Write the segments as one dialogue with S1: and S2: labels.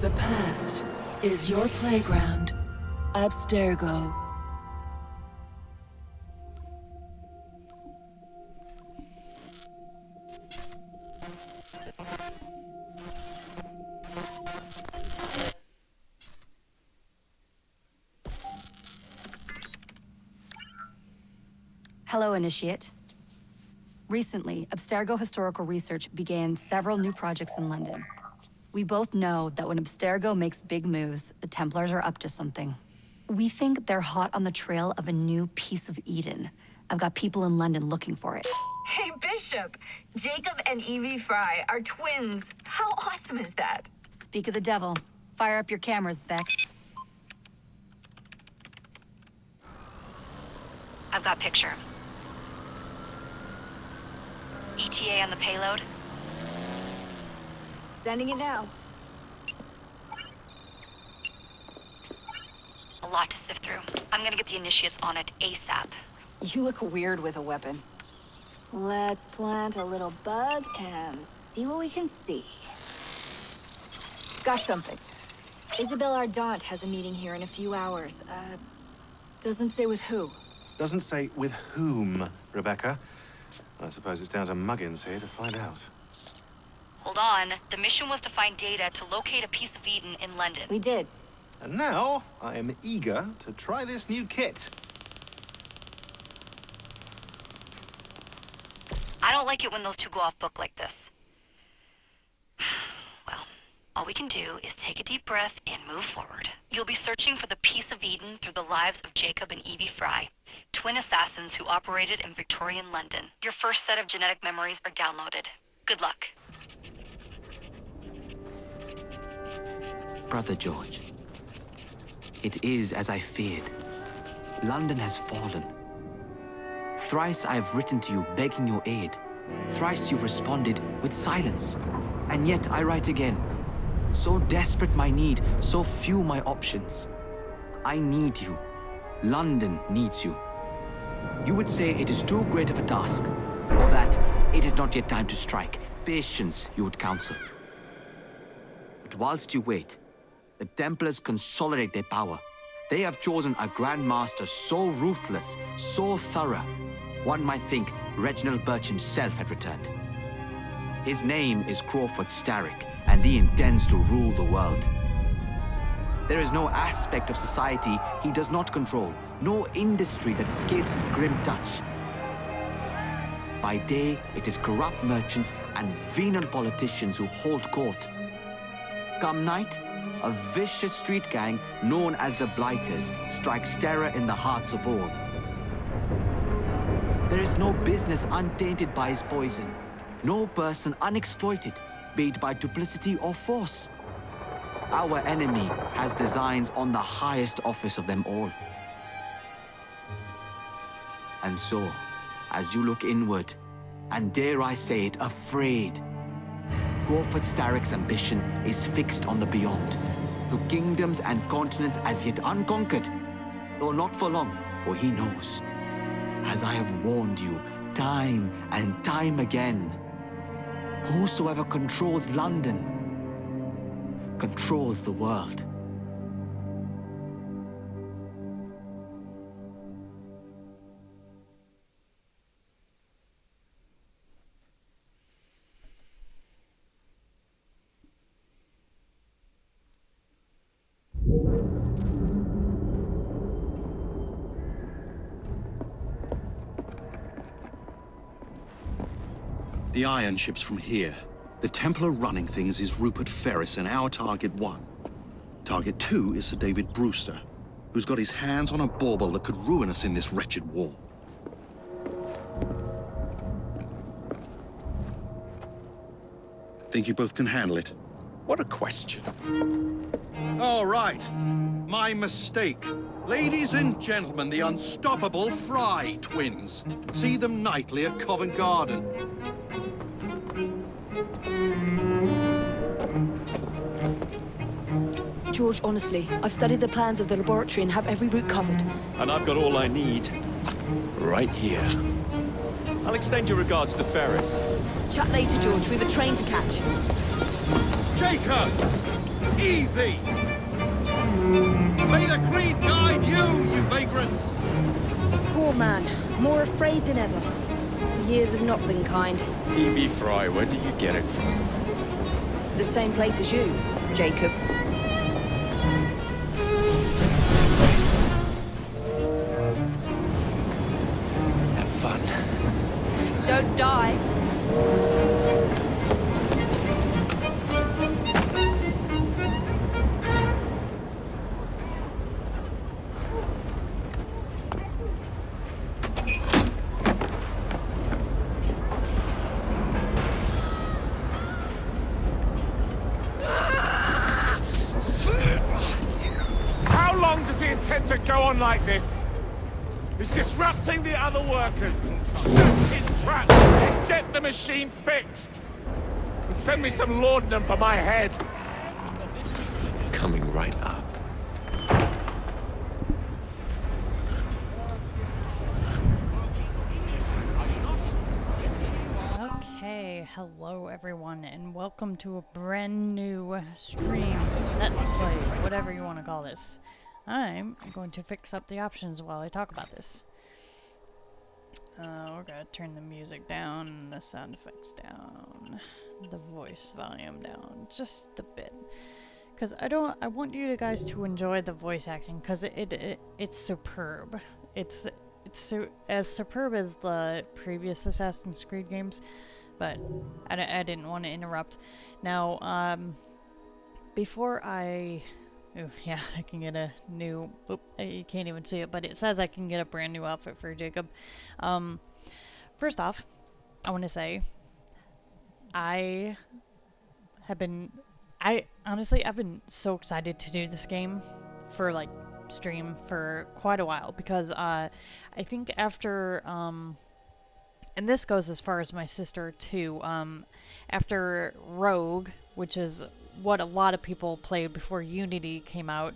S1: The past is your playground. Abstergo.
S2: Hello, Initiate. Recently, Abstergo Historical Research began several new projects in London. We both know that when Abstergo makes big moves, the Templars are up to something. We think they're hot on the trail of a new piece of Eden. I've got people in London looking for it.
S3: Hey, Bishop! Jacob and Evie Fry are twins. How awesome is that?
S2: Speak of the devil. Fire up your cameras, Beck. I've got picture. ETA on the payload?
S3: Sending it now.
S2: A lot to sift through. I'm gonna get the Initiates on it ASAP.
S3: You look weird with a weapon. Let's plant a little bug and see what we can see. Got something. Isabel Ardant has a meeting here in a few hours. Doesn't say with who.
S4: Doesn't say with whom, Rebecca. I suppose it's down to Muggins here to find out.
S2: Hold on. The mission was to find data to locate a piece of Eden in London.
S3: We did.
S4: And now, I am eager to try this new kit.
S2: I don't like it when those two go off book like this. Well, all we can do is take a deep breath and move forward. You'll be searching for the piece of Eden through the lives of Jacob and Evie Fry, twin assassins who operated in Victorian London. Your first set of genetic memories are downloaded. Good luck.
S5: Brother George, it is as I feared. London has fallen. Thrice I have written to you begging your aid. Thrice you've responded with silence. And yet I write again. So desperate my need, so few my options. I need you. London needs you. You would say it is too great of a task, or that it is not yet time to strike. Patience, you would counsel. But whilst you wait, the Templars consolidate their power. They have chosen a Grand Master so ruthless, so thorough, one might think Reginald Birch himself had returned. His name is Crawford Starrick, and he intends to rule the world. There is no aspect of society he does not control, no industry that escapes his grim touch. By day, it is corrupt merchants and venal politicians who hold court. Come night, a vicious street gang known as the Blighters strikes terror in the hearts of all. There is no business untainted by his poison, no person unexploited, be it by duplicity or force. Our enemy has designs on the highest office of them all. And so, as you look inward, and dare I say it, afraid, Crawford Starrick's ambition is fixed on the beyond, to kingdoms and continents as yet unconquered, though not for long, for he knows, as I have warned you time and time again, whosoever controls London controls the world.
S6: The iron ship's from here. The Templar running things is Rupert Ferris and our target 1. Target 2 is Sir David Brewster, who's got his hands on a bauble that could ruin us in this wretched war. Think you both can handle it?
S7: What a question.
S6: All right. My mistake. Ladies and gentlemen, the unstoppable Fry twins. See them nightly at Covent Garden.
S1: George, honestly, I've studied the plans of the laboratory and have every route covered.
S7: And I've got all I need right here. I'll extend your regards to Ferris.
S1: Chat later, George. We've a train to catch.
S6: Jacob! Easy! May the creed guide you, you vagrants!
S1: Poor man, more afraid than ever. The years have not been kind.
S7: E.B. Fry, where do you get it from?
S1: The same place as you, Jacob.
S7: Have fun.
S1: Don't die.
S8: How long does he intend to go on like this? He's disrupting the other workers. Set his traps and get the machine fixed. And send me some laudanum for my head.
S7: Coming right up.
S9: Okay, hello everyone, and welcome to a brand new stream, let's play, whatever you want to call this. I'm going to fix up the options while I talk about this. We're gonna turn the music down, the sound effects down, the voice volume down, just a bit. Because I want you guys to enjoy the voice acting, because it's superb. It's as superb as the previous Assassin's Creed games, but I didn't want to interrupt. Now, before I... Oh, yeah, I can get a new... Oop, you can't even see it, but it says I can get a brand new outfit for Jacob. First off, I want to say, honestly, I've been so excited to do this game for, like, stream for quite a while, because, I think after, and this goes as far as my sister, too, after Rogue, which is what a lot of people played before Unity came out,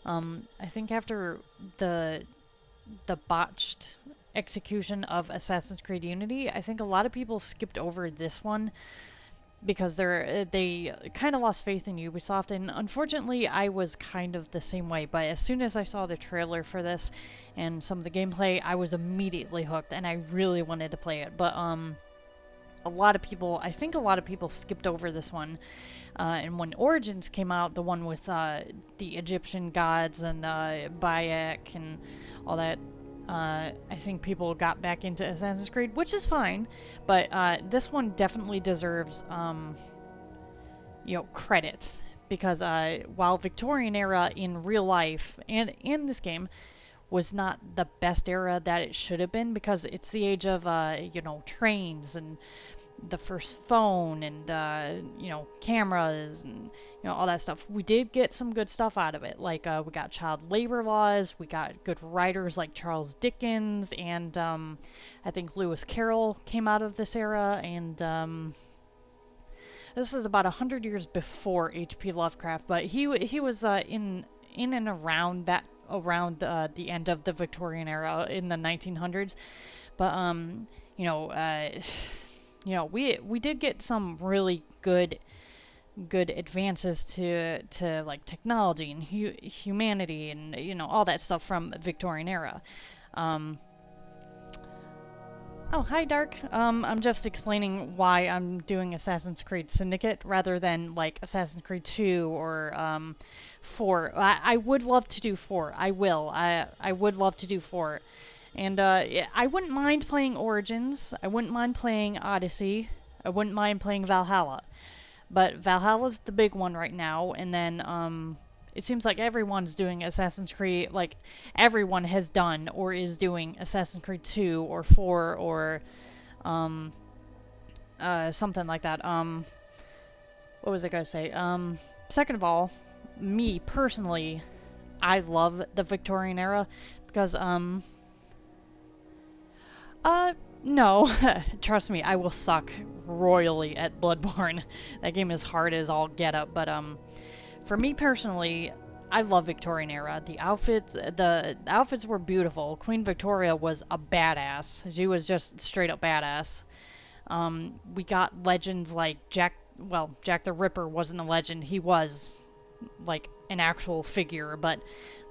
S9: I think after the botched execution of Assassin's Creed Unity, I think a lot of people skipped over this one because they kind of lost faith in Ubisoft, and unfortunately I was kind of the same way, but as soon as I saw the trailer for this and some of the gameplay, I was immediately hooked and I really wanted to play it. But I think a lot of people skipped over this one, and when Origins came out, the one with the Egyptian gods and Bayek and all that, I think people got back into Assassin's Creed, which is fine, but this one definitely deserves, credit, because while Victorian era in real life and in this game was not the best era that it should have been, because it's the age of, trains and the first phone and, cameras and, all that stuff. We did get some good stuff out of it. Like, we got child labor laws, we got good writers like Charles Dickens, and, I think Lewis Carroll came out of this era, and, this is about 100 years before H.P. Lovecraft, but he was, in and around the end of the Victorian era in the 1900s. But, we did get some really good advances to like technology and humanity and all that stuff from Victorian era. Oh, hi Dark. I'm just explaining why I'm doing Assassin's Creed Syndicate rather than like Assassin's Creed 2 or 4. I would love to do 4. I will. I would love to do 4. And I wouldn't mind playing Origins. I wouldn't mind playing Odyssey. I wouldn't mind playing Valhalla. But Valhalla's the big one right now, and then it seems like everyone's doing Assassin's Creed, like everyone has done or is doing Assassin's Creed 2 or 4 or something like that. What was I gonna say? Second of all, me personally, I love the Victorian era because no, trust me, I will suck royally at Bloodborne. That game is hard as all get up, but for me personally, I love Victorian era. The outfits were beautiful. Queen Victoria was a badass. She was just straight up badass. We got legends like Jack the Ripper wasn't a legend. He was like an actual figure, but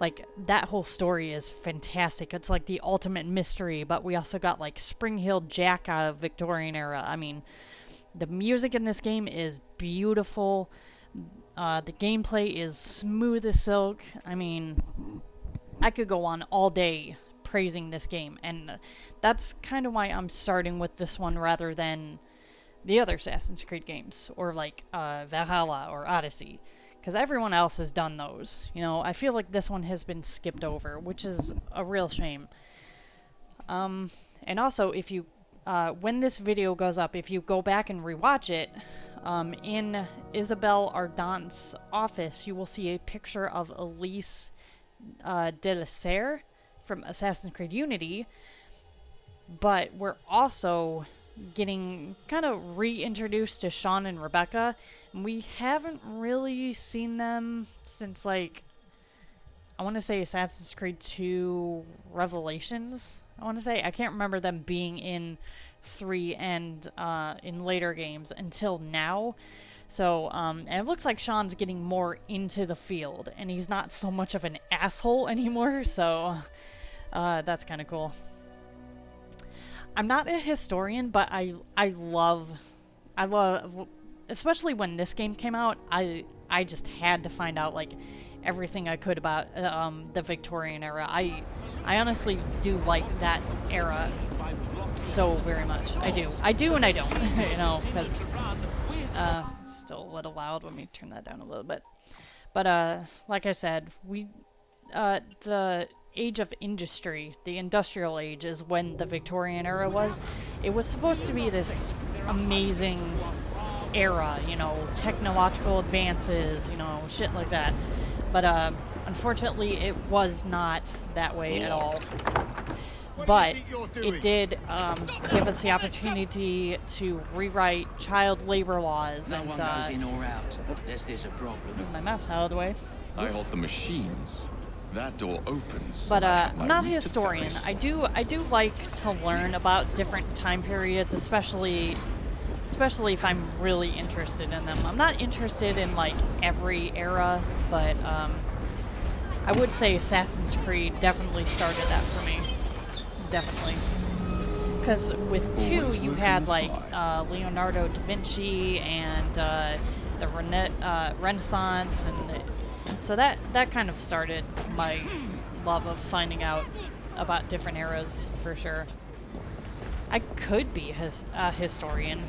S9: like that whole story is fantastic. It's like the ultimate mystery, but we also got like Spring-Heeled Jack out of Victorian era. I mean, the music in this game is beautiful. The gameplay is smooth as silk. I mean, I could go on all day praising this game, and that's kind of why I'm starting with this one rather than the other Assassin's Creed games, or like Valhalla or Odyssey, because everyone else has done those. You know, I feel like this one has been skipped over, which is a real shame. And also, if you, when this video goes up, if you go back and rewatch it, in Isabelle Ardant's office, you will see a picture of Elise de la Serre from Assassin's Creed Unity, but we're also getting kind of reintroduced to Sean and Rebecca, and we haven't really seen them since, like, I want to say Assassin's Creed 2 Revelations, I want to say. I can't remember them being in 3 and in later games until now. So, and it looks like Sean's getting more into the field, and he's not so much of an asshole anymore, so that's kind of cool. I'm not a historian, but I love, especially when this game came out, I just had to find out, like, everything I could about the Victorian era. I honestly do like that era so very much. I do and I don't, you know, because it's still a little loud. Let me turn that down a little bit. But like I said, the age of industry, the industrial age, is when the Victorian era was. It was supposed to be this amazing era, you know, technological advances, you know, shit like that. But unfortunately, it was not that way at all. But it did give us the opportunity to rewrite child labor laws.
S10: No
S9: and
S10: one goes in or out. There's a problem.
S9: move my mouse out of the way.
S8: I hold the machines. That door opens.
S9: But
S8: and I have my
S9: I'm not a
S8: route to
S9: historian.
S8: Ferris.
S9: I do like to learn about different time periods, especially if I'm really interested in them. I'm not interested in like every era, but I would say Assassin's Creed definitely started that for me. Definitely. Because with 2, you had like Leonardo da Vinci and the Renaissance, and so that kind of started my love of finding out about different eras for sure. I could be a historian,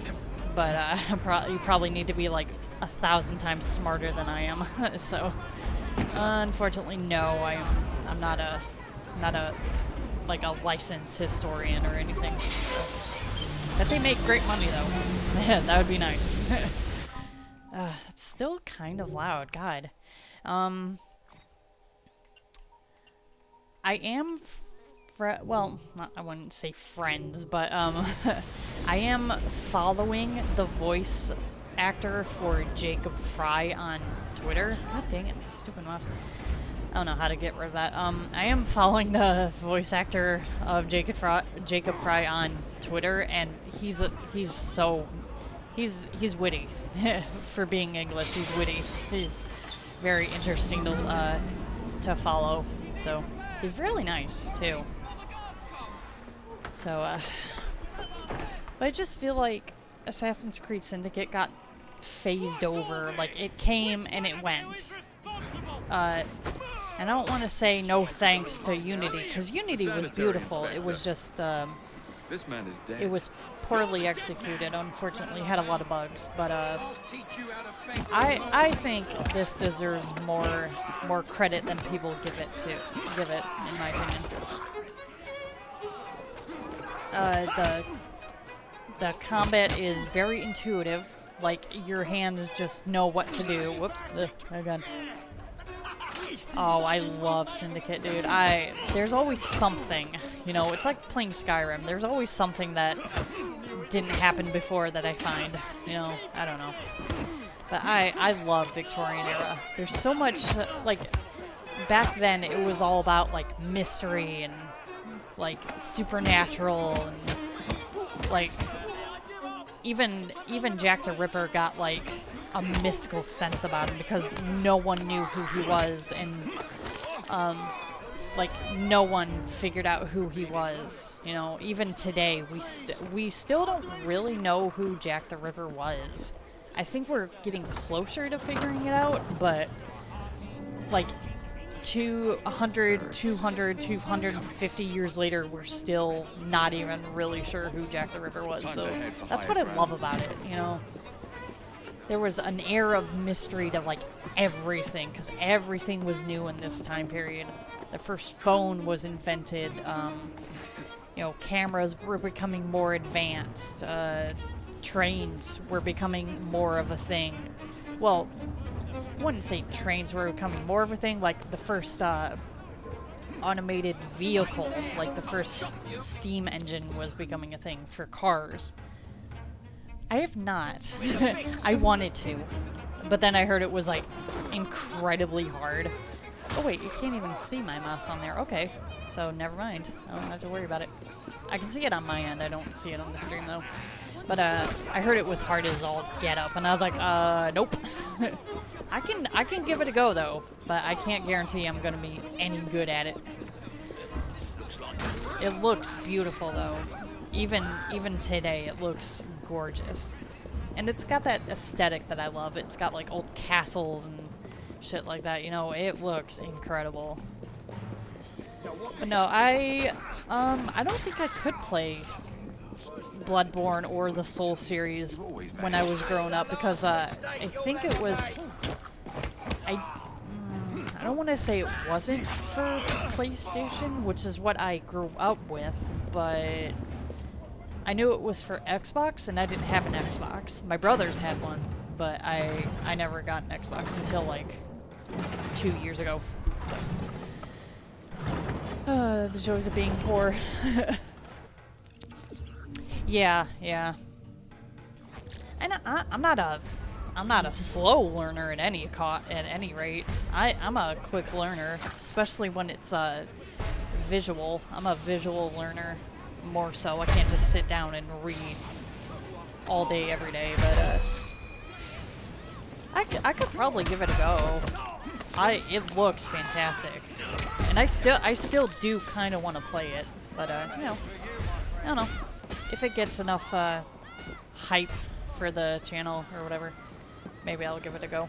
S9: but you probably need to be like 1,000 times smarter than I am. So unfortunately, no, I'm not a like a licensed historian or anything. But they make great money though. Yeah, that would be nice. It's still kind of loud, God. I am, well, I wouldn't say friends, but I am following the voice actor for Jacob Fry on Twitter. God dang it, stupid mouse. I don't know how to get rid of that. I am following the voice actor of Jacob Fry on Twitter, and he's witty. For being English, he's witty. He's very interesting to follow. So he's really nice too. So but I just feel like Assassin's Creed Syndicate got phased over. Like, it came and it went. And I don't want to say no thanks to Unity, because Unity was beautiful. It was just,
S8: This man is dead.
S9: it was poorly executed. Unfortunately, had a lot of bugs. But I think this deserves more credit than people give it, in my opinion. The combat is very intuitive. Like, your hands just know what to do. Whoops. Oh god. Oh, I love Syndicate, dude. There's always something, you know, it's like playing Skyrim. There's always something that didn't happen before that I find, you know, I don't know. But I love Victorian era. There's so much, like, back then it was all about, like, mystery and, like, supernatural and, like, even Jack the Ripper got, like, a mystical sense about him because no one knew who he was, and like no one figured out who he was. You know, even today we still don't really know who Jack the Ripper was. I think we're getting closer to figuring it out, but like 200, 200, 250 years later, we're still not even really sure who Jack the Ripper was. So that's what I love about it, you know. There was an air of mystery to like everything, because everything was new in this time period. The first phone was invented. You know, cameras were becoming more advanced. Trains were becoming more of a thing. Well, I wouldn't say trains were becoming more of a thing. Like the first automated vehicle, like the first steam engine was becoming a thing for cars. I have not. I wanted to, but then I heard it was like incredibly hard. Oh wait, you can't even see my mouse on there. Okay, so never mind. I don't have to worry about it. I can see it on my end. I don't see it on the stream though. But I heard it was hard as all get up, and I was like, nope. I can give it a go though, but I can't guarantee I'm gonna be any good at it. It looks beautiful though. Even today, it looks gorgeous. And it's got that aesthetic that I love. It's got like old castles and shit like that, you know, it looks incredible. But no, I don't think I could play Bloodborne or the Soul series when I was growing up, because I think it was, I don't want to say it wasn't for PlayStation, which is what I grew up with, but I knew it was for Xbox, and I didn't have an Xbox. My brothers had one, but I never got an Xbox until like 2 years ago. The joys of being poor. Yeah. And I'm not a slow learner at any rate. I'm a quick learner, especially when it's visual. I'm a visual learner more so. I can't just sit down and read all day every day, but I could probably give it a go. It looks fantastic, and I still do kind of want to play it, but you know, I don't know if it gets enough hype for the channel or whatever. Maybe I'll give it a go.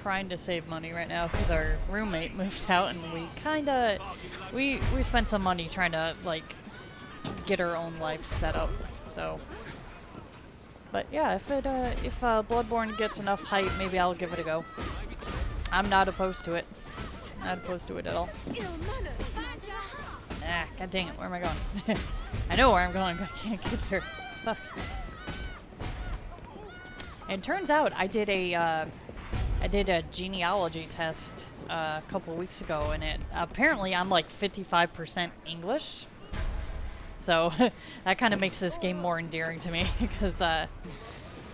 S9: Trying to save money right now because our roommate moved out, and we spent some money trying to like get our own life set up. So. But yeah, if Bloodborne gets enough hype, maybe I'll give it a go. I'm not opposed to it. Not opposed to it at all. Ah, god dang it, where am I going? I know where I'm going, but I can't get there. Fuck. And turns out I did a genealogy test a couple weeks ago, and apparently I'm like 55% English. So that kind of makes this game more endearing to me, because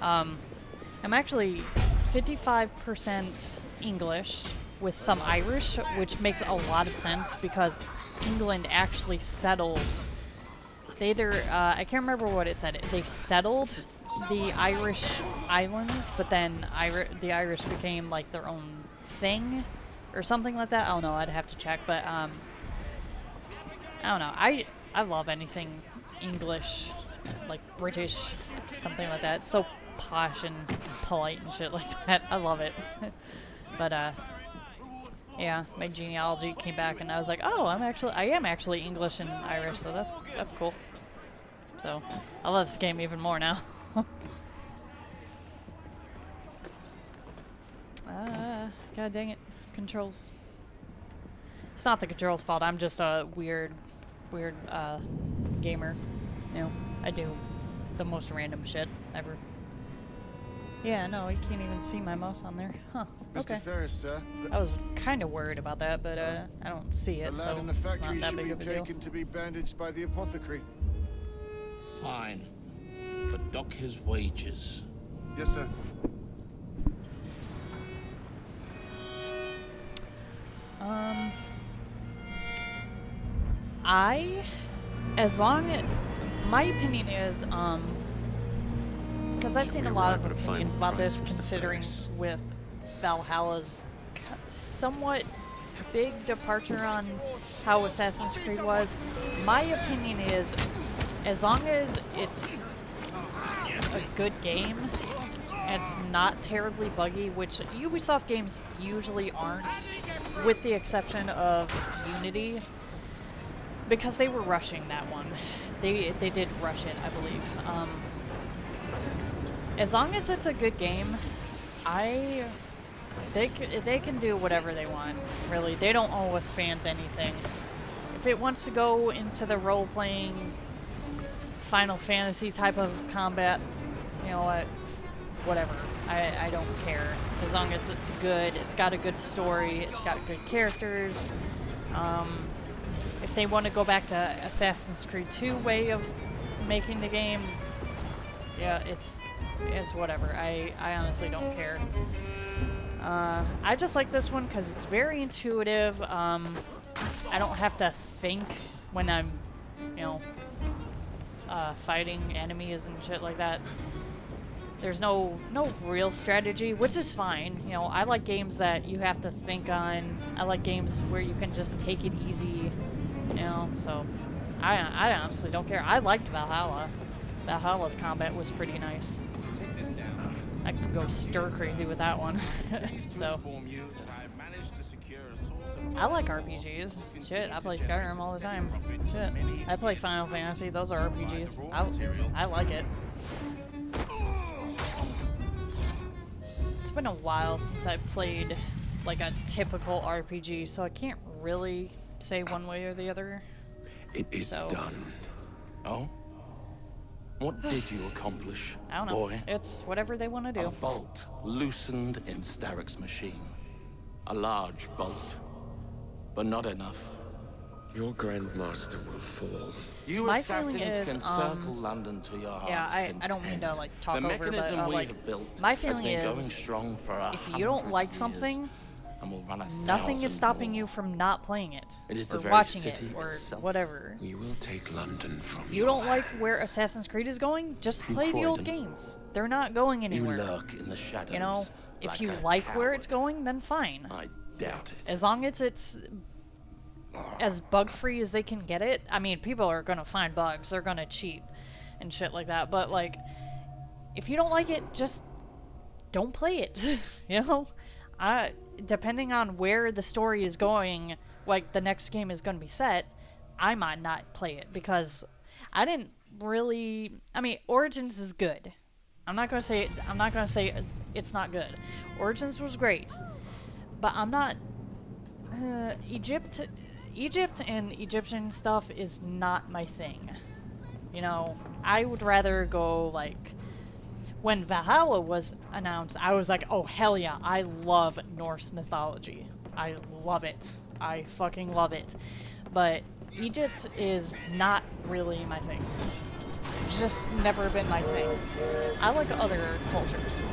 S9: I'm actually 55% English with some Irish, which makes a lot of sense because England actually settled. They either, I can't remember what it said, they settled the Irish islands, but then the Irish became like their own thing or something like that. I don't know, I'd have to check, but I don't know. I love anything English, like British, something like that. It's so posh and polite and shit like that. I love it. But yeah, my genealogy came back, and I was like, oh, I am actually English and Irish, so that's cool. So I love this game even more now. God dang it, controls. It's not the controls' fault. I'm just a weird gamer. You know, I do the most random shit ever. Yeah, no, you can't even see my mouse on there. Huh. Okay.
S11: Mr. Ferris, sir.
S9: I was kind of worried about that, but I don't see it,
S11: The
S9: so
S11: lad in the
S9: it's
S11: factory
S9: not that
S11: should
S9: big
S11: be
S9: of a deal.
S11: taken to be bandaged by the apothecary.
S10: Fine. But dock his wages.
S11: Yes, sir.
S9: My opinion is, because I've seen
S7: We
S9: a lot
S7: were
S9: of
S7: able to find
S9: opinions about this,
S7: Price, Mr.
S9: considering
S7: Ferris.
S9: with Valhalla's somewhat big departure on how Assassin's Creed was. My opinion is, as long as it's a good game, and it's not terribly buggy, which Ubisoft games usually aren't, with the exception of Unity, because they were rushing that one. They did rush it, I believe. As long as it's a good game, they can do whatever they want, really. They don't owe us fans anything. If it wants to go into the role-playing Final Fantasy type of combat, you know what, whatever. I don't care. As long as it's good, it's got a good story, it's got good characters. If they want to go back to Assassin's Creed 2 way of making the game, yeah, it's whatever. I honestly don't care. I just like this one because it's very intuitive. I don't have to think when I'm, you know, fighting enemies and shit like that. There's no real strategy, which is fine. You know, I like games that you have to think on. I like games where you can just take it easy, you know, so I honestly don't care. I liked Valhalla. Valhalla's combat was pretty nice. I could go stir crazy with that one. So I like RPGs. Shit, I play Skyrim all the time. Shit, I play Final Fantasy. Those are RPGs. I like it. It's been a while since I've played like a typical RPG, so I can't really say one way or the other.
S10: It is done. Oh? What did you accomplish,
S9: I don't know.
S10: boy?
S9: It's whatever they want to do.
S10: A bolt loosened in Starrick's machine. A large bolt, but not enough.
S7: Your Grandmaster will fall.
S10: You
S9: My
S10: assassins
S9: feeling is,
S10: can circle London to your heart's
S9: yeah, I don't mean to like talk
S10: the
S9: over, but
S10: mechanism we
S9: like
S10: have built
S9: my
S10: has
S9: feeling
S10: been
S9: is,
S10: going strong for
S9: if you don't like something,
S10: and will run
S9: nothing is
S10: 1,000
S9: stopping
S10: more.
S9: you from not playing it,
S10: It is
S9: or
S10: the very
S9: watching
S10: city
S9: it, or
S10: itself.
S9: whatever.
S7: We will take London from
S9: If you don't like where Assassin's Creed is going, just play the old
S10: Croydon.
S9: games. They're not going
S10: You
S9: anywhere.
S10: lurk in the shadows.
S9: You know, if
S10: like
S9: you
S10: a
S9: like where
S10: coward.
S9: it's going, then fine.
S10: I doubt it.
S9: As long as it's as bug-free as they can get it. I mean, people are gonna find bugs, they're gonna cheat and shit like that, but like, if you don't like it, just don't play it. You know? Depending on where the story is going, like the next game is gonna be set, I might not play it because I didn't really. I mean, Origins is good. I'm not gonna say it's not good. Origins was great, but I'm not. Egypt and Egyptian stuff is not my thing. You know, I would rather go like. When Valhalla was announced, I was like, oh hell yeah, I love Norse mythology. I love it. I fucking love it. But Egypt is not really my thing. It's just never been my thing. I like other cultures.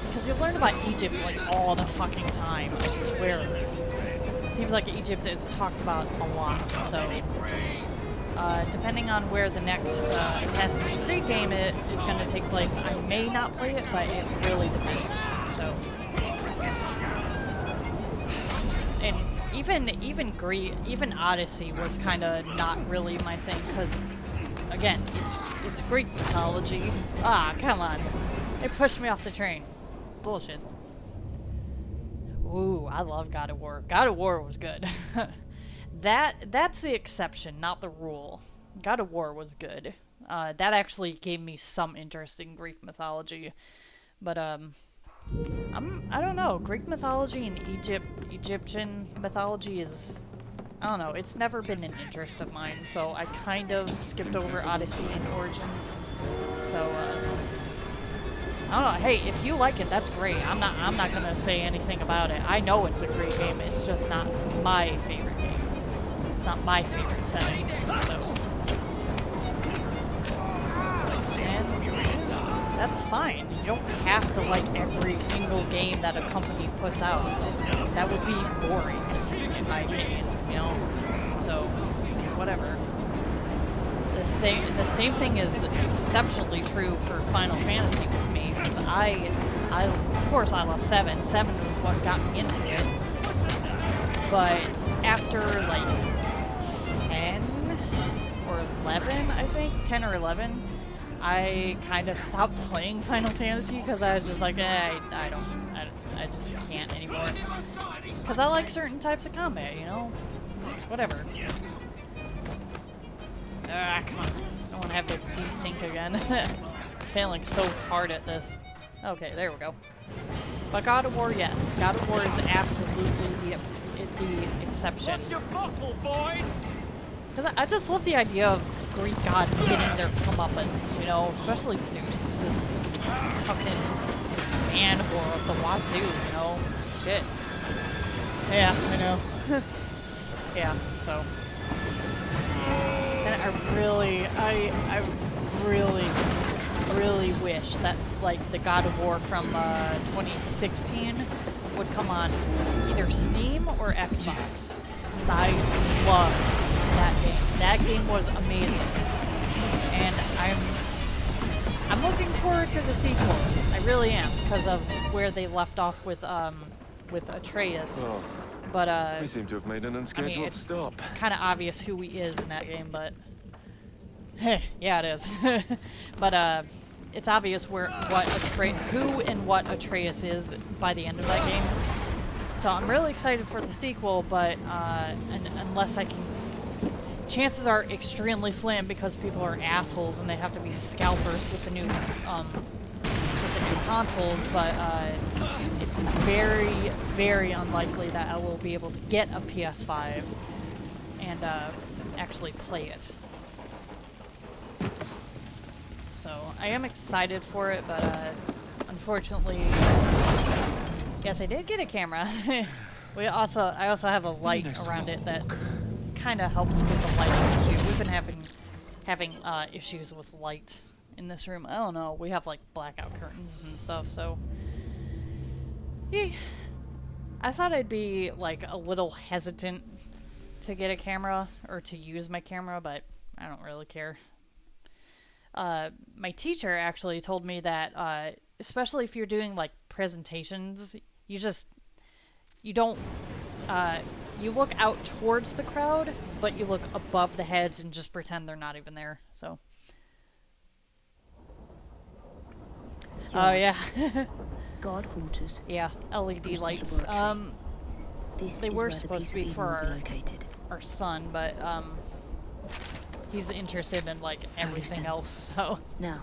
S9: Because you learn about Egypt like all the fucking time, I swear. It seems like Egypt is talked about a lot, so... depending on where the next Assassin's Creed game is going to take place, I may not play it, but it really depends. So, and even Odyssey was kind of not really my thing because, again, it's Greek mythology. Ah, come on, it pushed me off the train. Bullshit. Ooh, I love God of War. God of War was good. That's the exception, not the rule. God of War was good. That actually gave me some interest in Greek mythology. But I don't know. Greek mythology and Egyptian mythology is, I don't know. It's never been an interest of mine. So I kind of skipped over Odyssey and Origins. So I don't know. Hey, if you like it, that's great. I'm not gonna say anything about it. I know it's a great game. It's just not my favorite game. It's not my favorite setting, so. And that's fine. You don't have to like every single game that a company puts out. That would be boring, in my opinion, you know? So, it's whatever. This same thing is exceptionally true for Final Fantasy with me. Of course I love 7. 7 was what got me into it. But after like 10 or 11, I think, 10 or 11, I kind of stopped playing Final Fantasy because I was just like, I just can't anymore. Because I like certain types of combat, you know? It's whatever. Come on. I don't want to have to desync again. Failing so hard at this. Okay, there we go. But God of War, yes. God of War is absolutely the exception.
S7: What's your bottle, boys?
S9: Because I just love the idea of Greek gods getting their comeuppance, you know? Especially Zeus. This is fucking man whore of the wazoo, you know? Shit. Yeah, I know. Yeah, so. And I really wish that, like, the God of War from 2016 would come on either Steam or Xbox. Because I love that game. That game was amazing. And I'm looking forward to the sequel. I really am, because of where they left off with Atreus.
S7: Oh.
S9: But
S7: We seem to have made an unscheduled stop.
S9: Kind of obvious who he is in that game, but yeah, it is. But it's obvious who and what Atreus is by the end of that game. So I'm really excited for the sequel, but unless I can, chances are extremely slim because people are assholes and they have to be scalpers with the new consoles. But it's very, very unlikely that I will be able to get a PS5 and actually play it. So I am excited for it, but unfortunately, yes, I did get a camera. I also have a light around it that kind of helps with the lighting issue. We've been having issues with light in this room. I don't know. We have like blackout curtains and stuff, so yeah. I thought I'd be like a little hesitant to get a camera or to use my camera, but I don't really care. My teacher actually told me that especially if you're doing like presentations, you look out towards the crowd, but you look above the heads and just pretend they're not even there. So oh yeah.
S1: Guard quarters.
S9: Yeah, LED lights. They were supposed to be for our son, but he's interested in like everything else, so
S1: now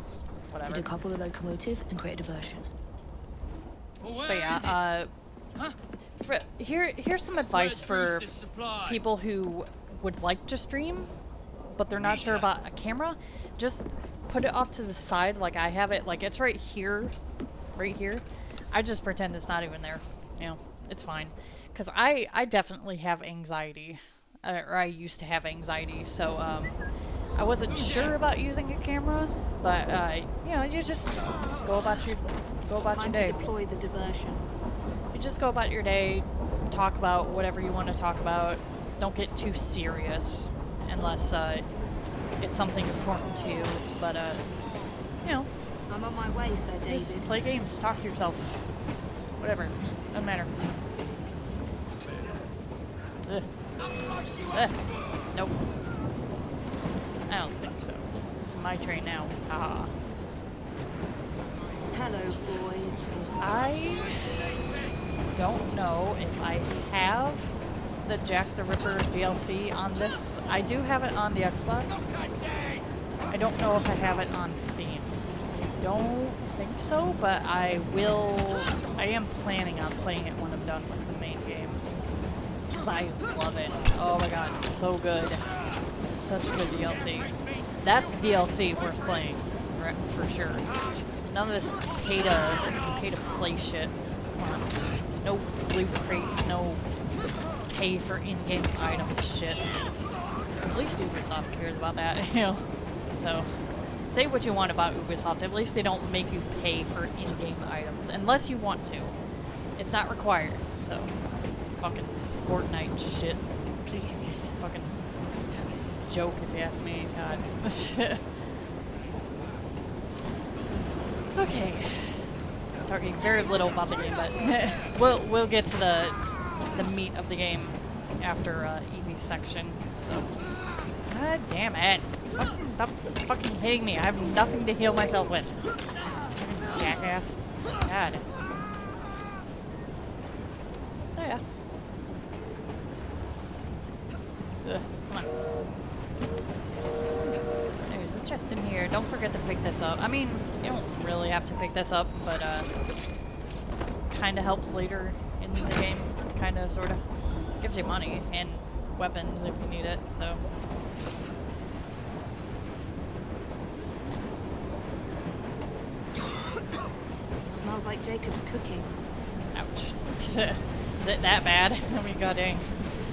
S9: whatever.
S1: decouple the locomotive and create a diversion.
S9: But yeah, here's some advice for people who would like to stream, but they're not sure about a camera. Just put it off to the side like I have it. Like it's right here. I just pretend it's not even there. You know, it's fine. Because I definitely have anxiety. Or I used to have anxiety, so I wasn't sure about using a camera, but you know, you just go about your day.
S1: To deploy the diversion.
S9: You just go about your day, talk about whatever you want to talk about. Don't get too serious unless it's something important to you. But you know,
S1: I'm on my way, Sir David.
S9: just play games, talk to yourself, whatever, doesn't matter. Nope. I don't think so. It's my train now. Haha.
S1: Hello, boys.
S9: I don't know if I have the Jack the Ripper DLC on this. I do have it on the Xbox. I don't know if I have it on Steam. I don't think so, but I am planning on playing it when I'm done with the main game. Because I love it. Oh my god, it's so good. It's such good DLC. That's DLC worth playing, for sure. None of this pay to play shit. Come on. No loot crates, no pay for in-game items shit. At least Ubisoft cares about that, you know. So, say what you want about Ubisoft, at least they don't make you pay for in-game items, unless you want to. It's not required, so fucking Fortnite shit.
S1: Please, miss.
S9: Fucking joke if you ask me. God. Okay. Talking very little about the game, but we'll get to the meat of the game after Evie's section. So, God damn it! Stop fucking hitting me. I have nothing to heal myself with. Jackass. God. So yeah. Come on. There's a chest in here. Don't forget to pick this up. I mean, you don't really have to pick this up, but kinda helps later in the game. Kinda, sorta. Gives you money and weapons if you need it, so.
S1: Smells like Jacob's cooking.
S9: Ouch. Is it that bad? I mean, god dang.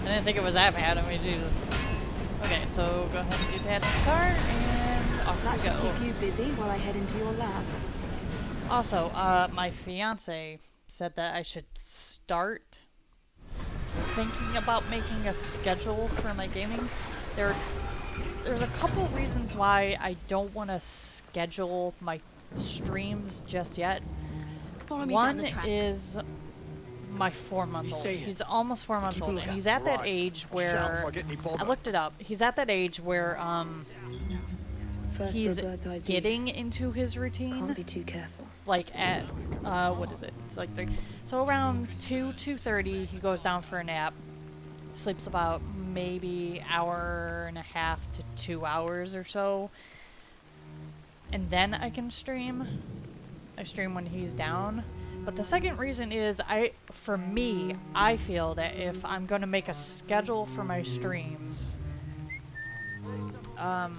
S9: I didn't think it was that bad. I mean, Jesus. Okay, so go ahead and detach the car, and off
S1: That
S9: we
S1: should
S9: go.
S1: keep you busy while I head into your lab.
S9: Also, my fiance said that I should start thinking about making a schedule for my gaming. There's a couple reasons why I don't want to schedule my streams just yet. One is my 4-month-old. He's almost 4 months old, and he's at that age where I looked it up. He's at that age where he's getting into his routine.
S1: Can't be too careful.
S9: Like at what is it? It's like so around 2:30 he goes down for a nap, sleeps about maybe hour and a half to 2 hours or so, and then I can stream. I stream when he's down. But the second reason is for me, I feel that if I'm going to make a schedule for my streams, I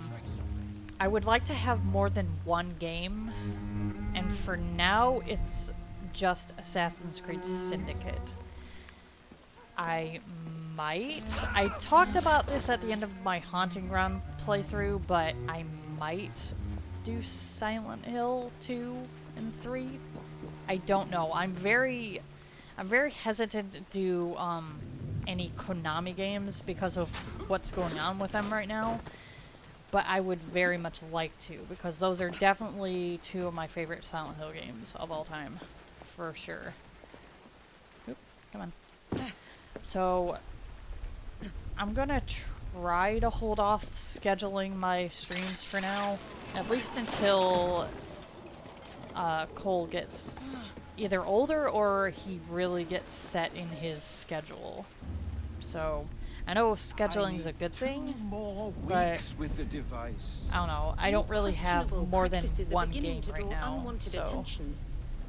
S9: would like to have more than one game, and for now it's just Assassin's Creed Syndicate. I talked about this at the end of my Haunting Ground playthrough, but I might do Silent Hill 2 and 3. I don't know. I'm very hesitant to do any Konami games because of what's going on with them right now. But I would very much like to, because those are definitely two of my favorite Silent Hill games of all time, for sure. Oop, come on. So I'm gonna try to hold off scheduling my streams for now, at least until Cole gets either older or he really gets set in his schedule. So I know scheduling is a good thing, but
S11: with the device.
S9: I don't know. I don't really have more than one game right now, so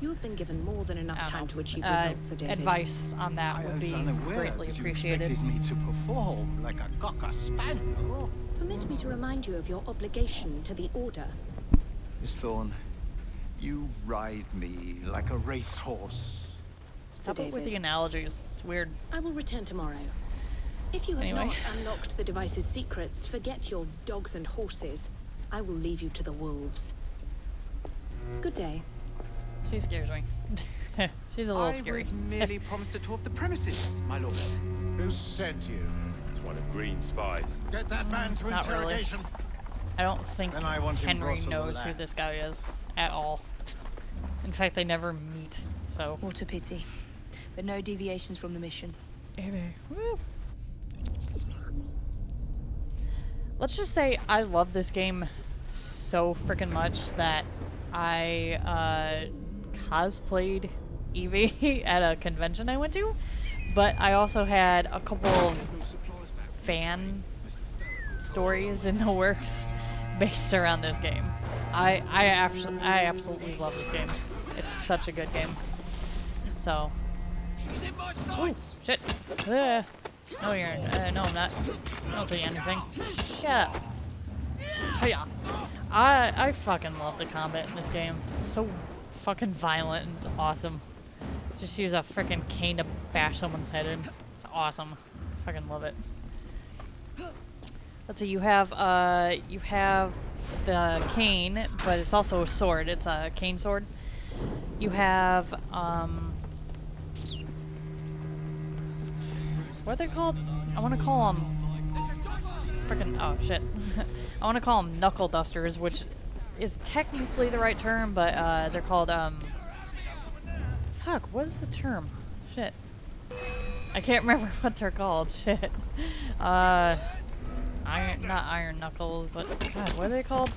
S1: You have been given more than enough time to achieve results, Sir David.
S9: advice on that would be greatly appreciated.
S11: You expected me to perform like a cocker spaniel.
S1: Permit me to remind you of your obligation to the Order.
S11: Miss Thorne, you ride me like a racehorse.
S1: Sir
S9: Stop it with the
S1: David,
S9: analogies. It's weird.
S1: I will return tomorrow. If you have
S9: Anyway.
S1: not unlocked the device's secrets, forget your dogs and horses. I will leave you to the wolves. Good day.
S9: She scares me. She's a little scary.
S5: I was merely promised a tour of the premises, my lord.
S11: Who sent you?
S8: It's one of Green's spies.
S11: Get that man to
S9: Not really.
S11: interrogation.
S9: I don't think
S11: Then I want him
S9: Henry
S11: brought to the
S9: knows who
S11: lab.
S9: this guy is at all. In fact, they never meet, so.
S1: What a pity. But no deviations from the mission.
S9: Woo. Let's just say I love this game so freaking much that I cosplayed Evie at a convention I went to, but I also had a couple of fan stories in the works based around this game. I absolutely love this game. It's such a good game. So. Ooh, shit. No, you're. No, I'm not. I don't see anything. Shut up. Hiya. I fucking love the combat in this game. It's so fucking violent and it's awesome. Just use a freaking cane to bash someone's head in. It's awesome. Fucking love it. Let's see. You have the cane, but it's also a sword. It's a cane sword. You have what are they called? I want to call them Frickin' oh shit. I want to call them knuckle dusters, which is technically the right term, but they're called fuck, what's the term? Shit. I can't remember what they're called. Shit. Not iron knuckles, but God, what are they called?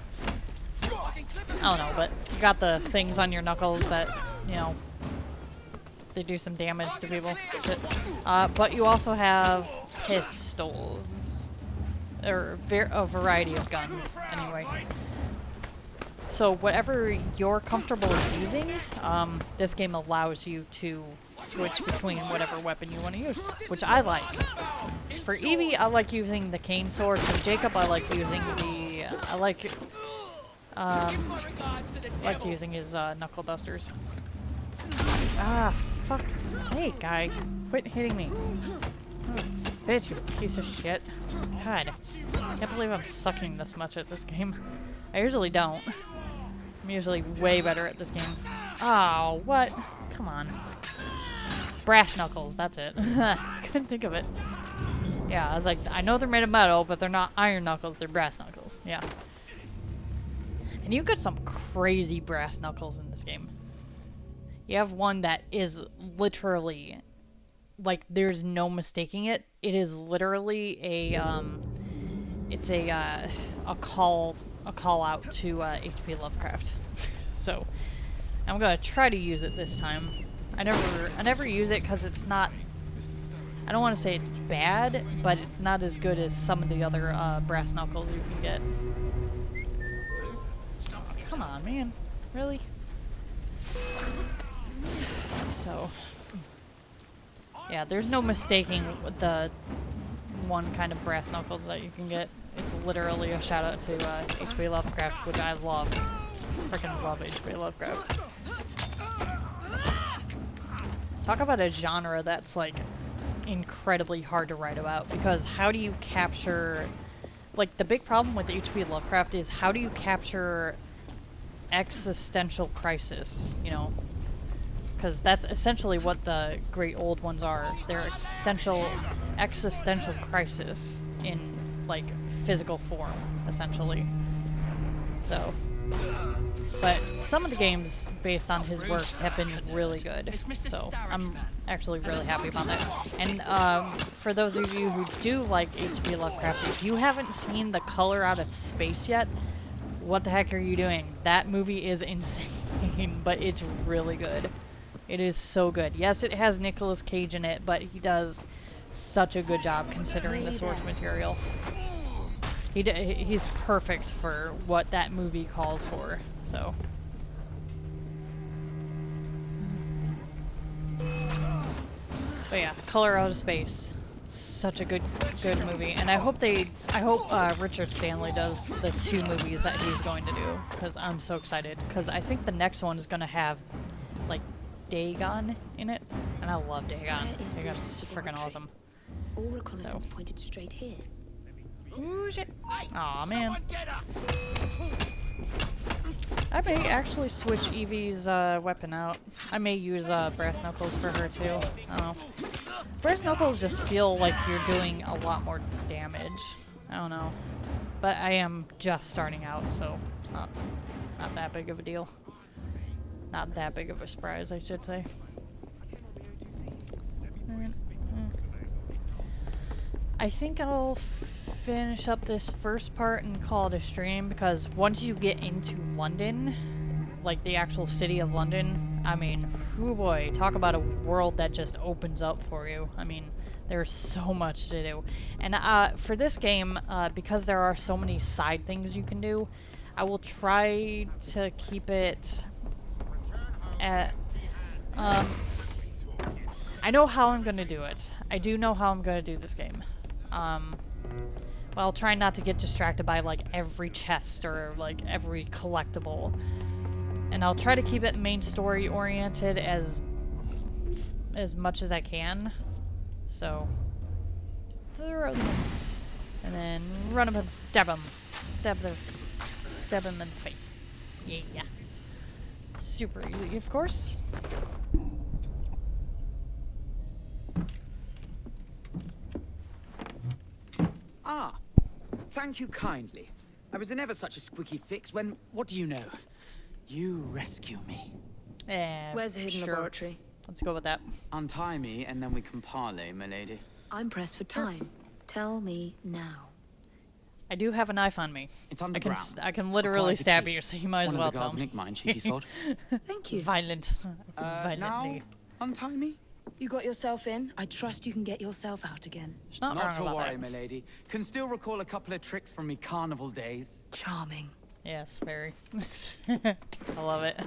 S9: I don't know, but you got the things on your knuckles that, you know, they do some damage to people. Shit. But you also have pistols. Or a variety of guns, anyway. So whatever you're comfortable using, this game allows you to switch between whatever weapon you want to use, which I like. For Evie, I like using the cane sword. For Jacob, I like using the... I like using his knuckle dusters. Ah, fuck's sake, guy. Quit hitting me. Son of a bitch, you piece of shit. God. I can't believe I'm sucking this much at this game. I usually don't. I'm usually way better at this game. Oh, what? Come on. Brass knuckles, that's it. Couldn't think of it. Yeah, I was like, I know they're made of metal, but they're not iron knuckles, they're brass knuckles. Yeah. And you got some crazy brass knuckles in this game. You have one that is literally, like, there's no mistaking it. It is literally a, it's a call out to H.P. Lovecraft. So I'm gonna try to use it this time. I never use it because it's not. I don't want to say it's bad, but it's not as good as some of the other brass knuckles you can get. Come on, man, really? So yeah, there's no mistaking the one kind of brass knuckles that you can get. It's literally a shout out to H.P. Lovecraft, which I love. Freaking love H.P. Lovecraft. Talk about a genre that's like incredibly hard to write about, because how do you capture, like, the big problem with H.P. Lovecraft is how do you capture existential crisis, you know? Because that's essentially what the great old ones are. They're existential crisis in, like, physical form, essentially. So, but some of the games based on his works have been really good, so I'm actually really happy about that. And for those of you who do like H.P. Lovecraft, if you haven't seen The Color Out of Space yet, what the heck are you doing? That movie is insane, but it's really good. It is so good. Yes, it has Nicolas Cage in it, but he does such a good job considering the source material. He's perfect for what that movie calls for, so. But yeah, Color Out of Space. Such a good movie, and I hope Richard Stanley does the 2 movies that he's going to do, because I'm so excited, because I think the next one is going to have, like, Dagon in it, and I love Dagon. Dagon's freaking awesome.
S1: All reconnaissance pointed straight here.
S9: Ooh, shit. Aw, man. I may actually switch Evie's weapon out. I may use brass knuckles for her too. I don't know. Brass knuckles just feel like you're doing a lot more damage. I don't know. But I am just starting out, so it's not that big of a deal. Not that big of a surprise, I should say. I think I'll finish up this first part and call it a stream, because once you get into London, like the actual city of London, I mean, oh boy, talk about a world that just opens up for you. I mean, there's so much to do. And for this game, because there are so many side things you can do, I will try to keep it at, I know how I'm gonna do it. I do know how I'm gonna do this game. Well, I'll try not to get distracted by, like, every chest or, like, every collectible. And I'll try to keep it main story oriented as much as I can. So, throw them. And then run up and stab him. Stab him in the face. Yeah. Super easy, of course.
S12: Ah, thank you kindly. I was in ever such a squeaky fix when, what do you know? You rescue me.
S3: Where's the hidden
S9: Sure.
S3: laboratory?
S9: Let's go with that.
S12: Untie me, and then we can parley, milady.
S3: I'm pressed for time. Tell me now.
S9: I do have a knife on me.
S12: It's underground.
S9: I can literally
S12: Requires a
S9: stab
S12: key.
S9: you, so you might as
S12: One
S9: well
S12: of the
S9: tell
S12: guards
S9: me.
S12: nicked mine, cheeky sod.
S3: Thank you.
S9: Violent.
S12: Now,
S9: Violently.
S12: untie me?
S3: You got yourself in. I trust you can get yourself out again.
S9: It's not
S12: Not
S9: wrong
S12: to
S9: about
S12: worry,
S9: that.
S12: milady. Can still recall a couple of tricks from me carnival days.
S3: Charming.
S9: Yes, very. I love it.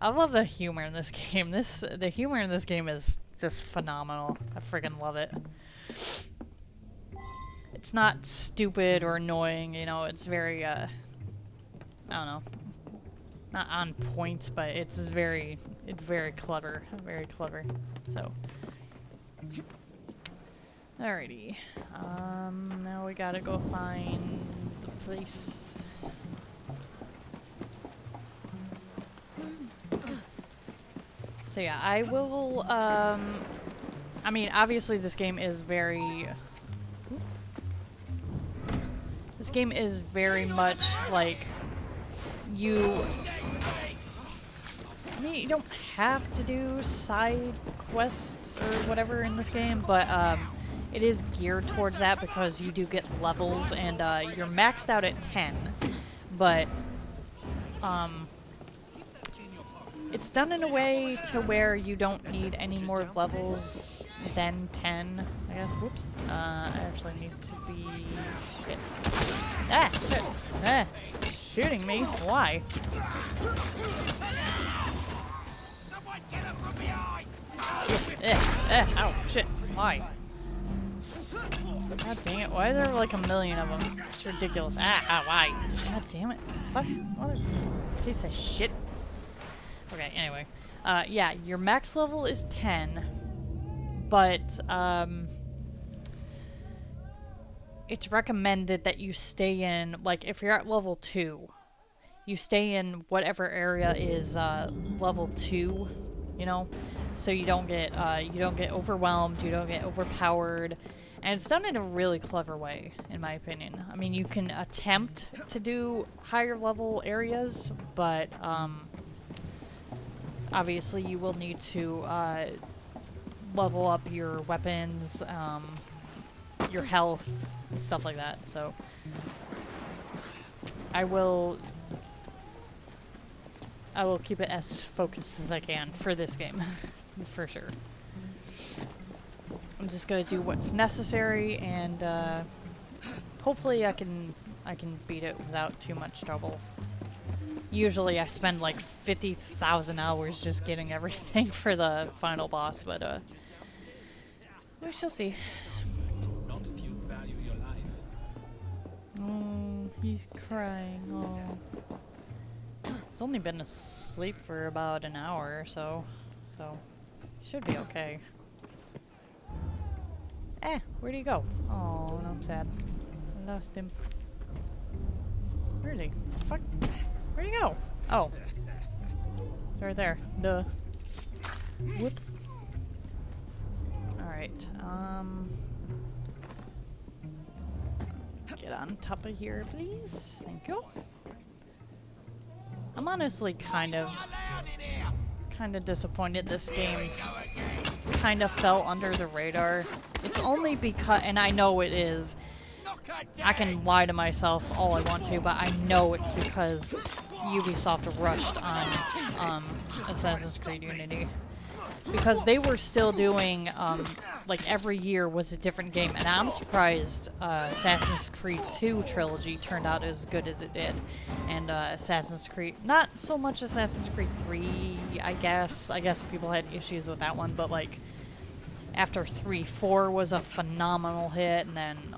S9: I love the humor in this game. The humor in this game is just phenomenal. I freaking love it. It's not stupid or annoying, you know, it's very, I don't know, not on point, but it's very clever, so. Alrighty, now we gotta go find the place. So yeah, I will, I mean, obviously this game is very much like I mean, you don't have to do side quests or whatever in this game, but it is geared towards that because you do get levels and you're maxed out at 10, but it's done in a way to where you don't need any more levels than 10, I guess. Whoops. I actually need to be... Shit. Ah! Shit! Ah! Shooting me? Why? Ow! Shit! Why? God dang it, why are there like a million of them? It's ridiculous. Ah! Why? God damn it. Fuck. Mother... piece of shit. Okay, anyway. Yeah, your max level is 10. But, it's recommended that you stay in, like, if you're at level 2, you stay in whatever area is, level 2, you know? So you don't get overwhelmed, you don't get overpowered, and it's done in a really clever way, in my opinion. I mean, you can attempt to do higher level areas, but, obviously you will need to, level up your weapons, your health, stuff like that, so I will keep it as focused as I can for this game, for sure. I'm just gonna do what's necessary, and hopefully I can beat it without too much trouble. Usually I spend like 50,000 hours just getting everything for the final boss, but we shall see.
S10: Not if you value your life.
S9: Oh, he's crying. Oh. He's only been asleep for about an hour or so, so should be okay. Where'd he go? Oh, no, I'm sad. I lost him. Where is he? Fuck. Where'd he go? Oh. Right there. Duh. Whoops. Alright, get on top of here, please. Thank you. I'm honestly kind of disappointed this game kind of fell under the radar. It's only because, and I know it is, I can lie to myself all I want to, but I know it's because Ubisoft rushed on Assassin's Creed Unity. Because they were still doing, like every year was a different game, and I'm surprised Assassin's Creed 2 trilogy turned out as good as it did. And Assassin's Creed, not so much Assassin's Creed 3, I guess. I guess people had issues with that one, but like, after 3, 4 was a phenomenal hit, and then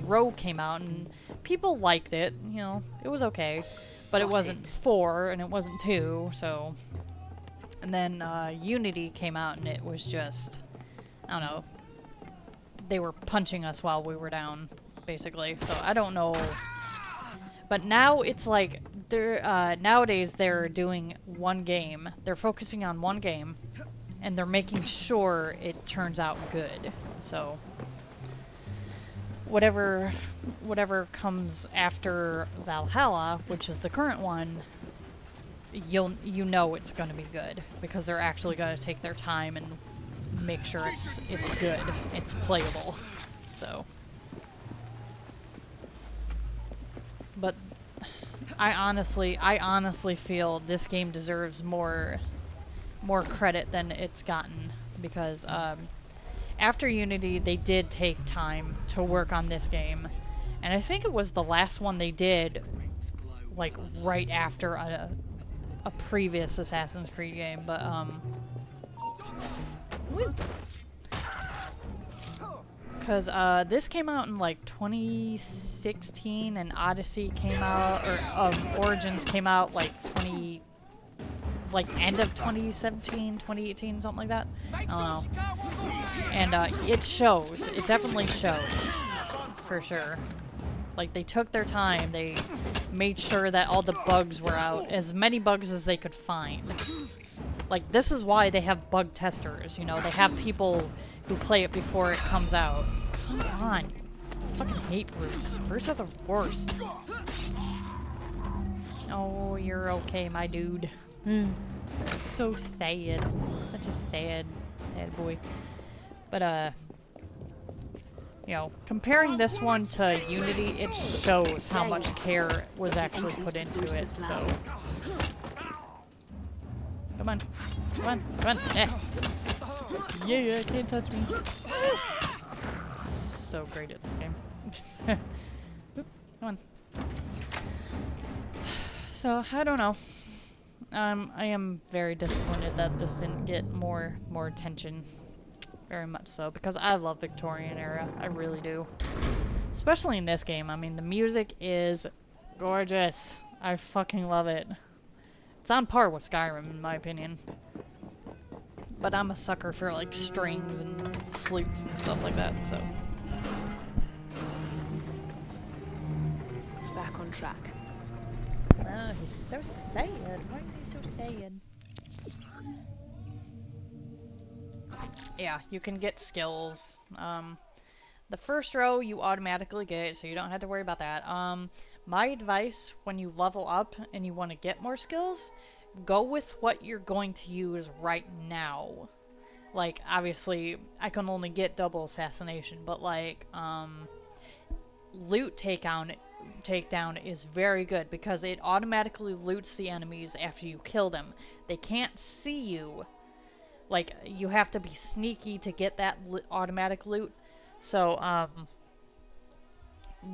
S9: Rogue came out, and people liked it, you know, it was okay. But it wasn't 4, and it wasn't 2, so... And then Unity came out, and it was just, I don't know, they were punching us while we were down, basically. So I don't know, but now it's like they're nowadays they're doing one game, they're focusing on one game, and they're making sure it turns out good. So whatever comes after Valhalla, which is the current one, you know it's going to be good because they're actually going to take their time and make sure it's good, it's playable. So, but I honestly feel this game deserves more credit than it's gotten because after Unity they did take time to work on this game, and I think it was the last one they did like right after a previous Assassin's Creed game, but because this came out in like 2016 and Odyssey came out, or Origins came out like end of 2017, 2018, something like that. I don't know. And it shows. It definitely shows, for sure. Like, they took their time. They made sure that all the bugs were out, as many bugs as they could find. Like, this is why they have bug testers, you know? They have people who play it before it comes out. Come on. I fucking hate brutes. Brutes are the worst. Oh, you're okay, my dude. So sad. Such a sad boy. But, you know, comparing this one to Unity, it shows how much care was actually put into it, so... Come on. Come on. Come on. Eh. Yeah, can't touch me. So great at this game. Oop, come on. So, I don't know. I am very disappointed that this didn't get more attention. Very much so, because I love Victorian era. I really do. Especially in this game. I mean, the music is gorgeous. I fucking love it. It's on par with Skyrim, in my opinion. But I'm a sucker for, like, strings and flutes and stuff like that, so...
S1: Back on track.
S9: Oh, he's so sad. Why is he so sad? Yeah, you can get skills. The first row you automatically get, so you don't have to worry about that. My advice when you level up and you want to get more skills, go with what you're going to use right now. Like, obviously, I can only get double assassination, but like, loot takedown is very good because it automatically loots the enemies after you kill them. They can't see you. Like, you have to be sneaky to get that automatic loot. So,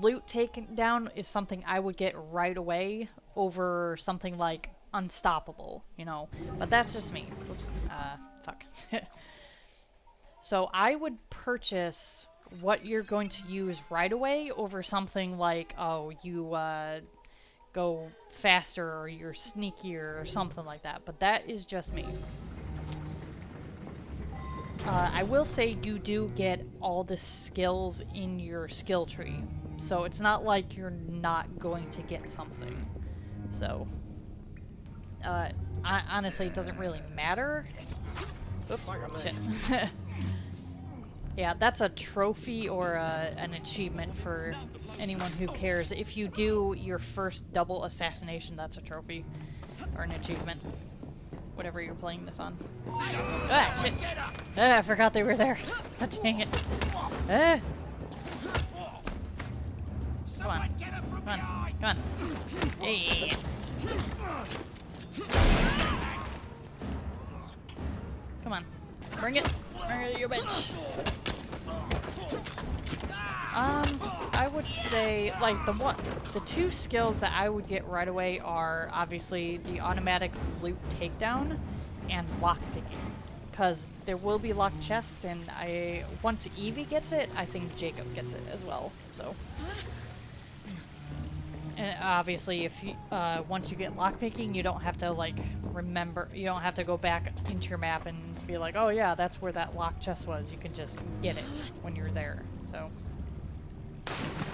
S9: loot takedown is something I would get right away over something like Unstoppable, you know. But that's just me. Oops. Fuck. So I would purchase what you're going to use right away over something like, oh, you go faster or you're sneakier or something like that. But that is just me. I will say you do get all the skills in your skill tree. So it's not like you're not going to get something. So, honestly, it doesn't really matter. Oops, shit. Yeah, that's a trophy or an achievement for anyone who cares. If you do your first double assassination, that's a trophy or an achievement. Whatever you're playing this on. Ah, shit! Ah, I forgot they were there. God dang it. Ah! Come on. Come on. Come on. Hey! Come on. Bring it. Bring it, you bitch. I would say, like, the two skills that I would get right away are obviously the automatic loot takedown and lockpicking. Because there will be locked chests, and once Evie gets it, I think Jacob gets it as well, so. And obviously, if you, once you get lockpicking, you don't have to, like, you don't have to go back into your map and be like, oh yeah, that's where that locked chest was. You can just get it when you're there, so.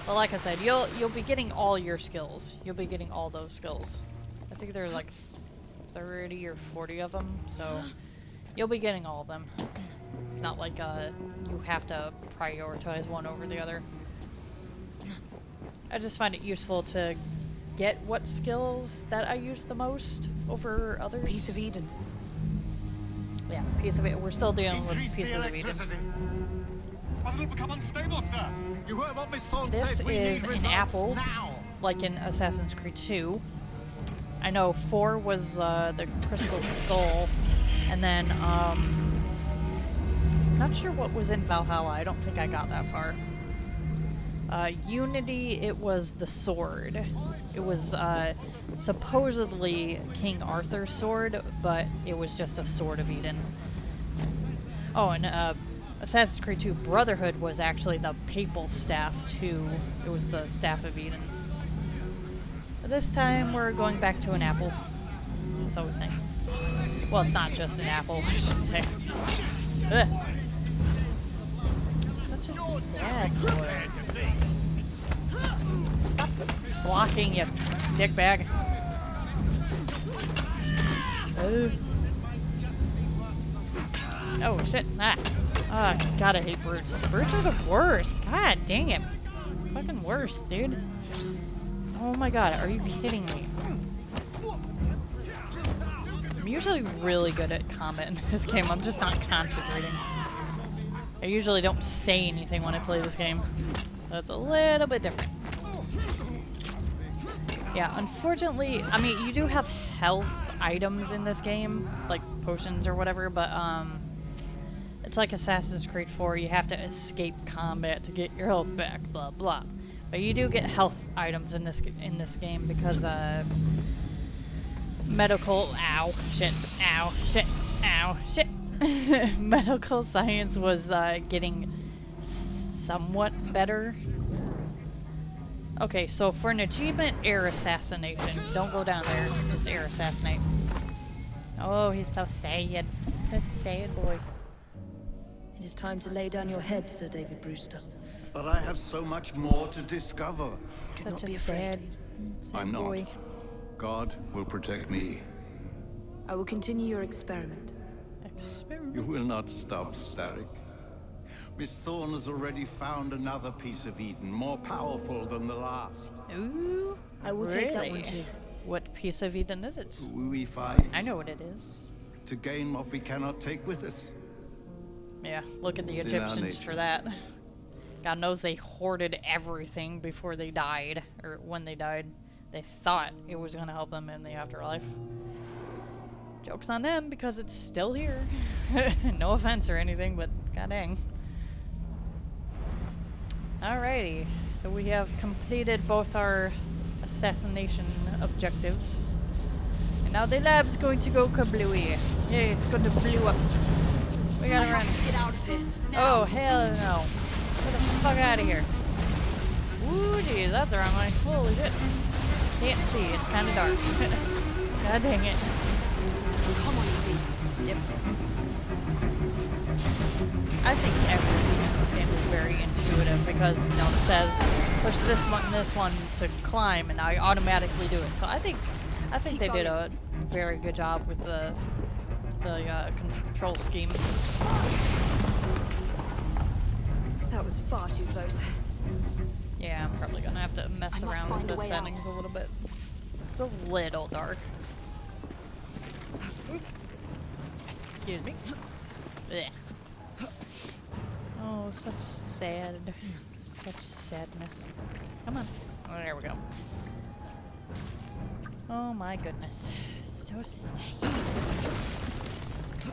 S9: But like I said, you'll be getting all your skills. You'll be getting all those skills. I think there's like 30 or 40 of them, so you'll be getting all of them. It's not like you have to prioritize one over the other. I just find it useful to get what skills that I use the most over others.
S3: Piece of Eden.
S9: Yeah, piece of it. We're still dealing with pieces of Eden.
S11: But it'll become unstable, sir. You heard what Miss Thorne
S9: This
S11: said. We
S9: is
S11: need
S9: an
S11: results
S9: apple,
S11: now.
S9: like in Assassin's Creed 2. I know 4 was the Crystal Skull, and then not sure what was in Valhalla. I don't think I got that far. Unity, it was the sword. It was supposedly King Arthur's sword, but it was just a sword of Eden. Oh, and Assassin's Creed 2 Brotherhood was actually the papal staff too. It was the Staff of Eden. But this time we're going back to an apple. It's always nice. Well, it's not just an apple, I should say. Ugh. Such a sad boy. Stop blocking, you dickbag. Oh shit. Ah, God, I hate brutes. Brutes are the worst. God dang it. Fucking worst, dude. Oh my god, are you kidding me? I'm usually really good at combat in this game. I'm just not concentrating. I usually don't say anything when I play this game. That's a little bit different. Yeah, unfortunately, I mean, you do have health items in this game, like potions or whatever, but it's like Assassin's Creed 4, you have to escape combat to get your health back, blah blah. But you do get health items in this game because medical ow shit medical science was getting somewhat better. Okay, so for an achievement, air assassination. Don't go down there, just air assassinate. Oh, he's so sad. That sad boy.
S13: It is time to lay down your head, Sir David Brewster.
S11: But I have so much more to discover.
S13: Do
S9: Such
S13: not
S9: a
S13: be afraid.
S9: sad
S11: I'm not.
S9: boy.
S11: God will protect me.
S13: I will continue your experiment.
S9: Experiment.
S11: You will not stop, Starrick. Miss Thorne has already found another piece of Eden, more powerful than the last.
S9: Ooh,
S13: I will take that one too.
S9: What piece of Eden is it?
S11: We fight
S9: I know what it is.
S11: to gain what we cannot take with us.
S9: Yeah, look at the
S11: It's in our
S9: Egyptians
S11: nature.
S9: for that. God knows they hoarded everything before they died, or when they died. They thought it was gonna help them in the afterlife. Joke's on them because it's still here. No offense or anything, but god dang. Alrighty, so we have completed both our assassination objectives. And now the lab's going to go kablooey. Yay, it's going to blow up. We gotta run.
S3: Get out of it.
S9: Oh, hell no. Get the fuck out of here. Ooh, geez, that's the wrong way. Holy shit. Can't see, it's kinda dark. God dang it.
S3: Come on, Evie.
S9: Yep. I think everything in this game is very intuitive because, you know, it says push this one to climb and I automatically do it. So I think they did a very good job with the control scheme.
S13: That was far too close.
S9: Yeah, I'm probably gonna have to mess
S3: I must
S9: around with
S3: find a
S9: the
S3: way
S9: settings a little bit. It's a little dark. Oop. Excuse me. Blech. Oh, such sadness. Come on. Oh, there we go. Oh my goodness. So sad. I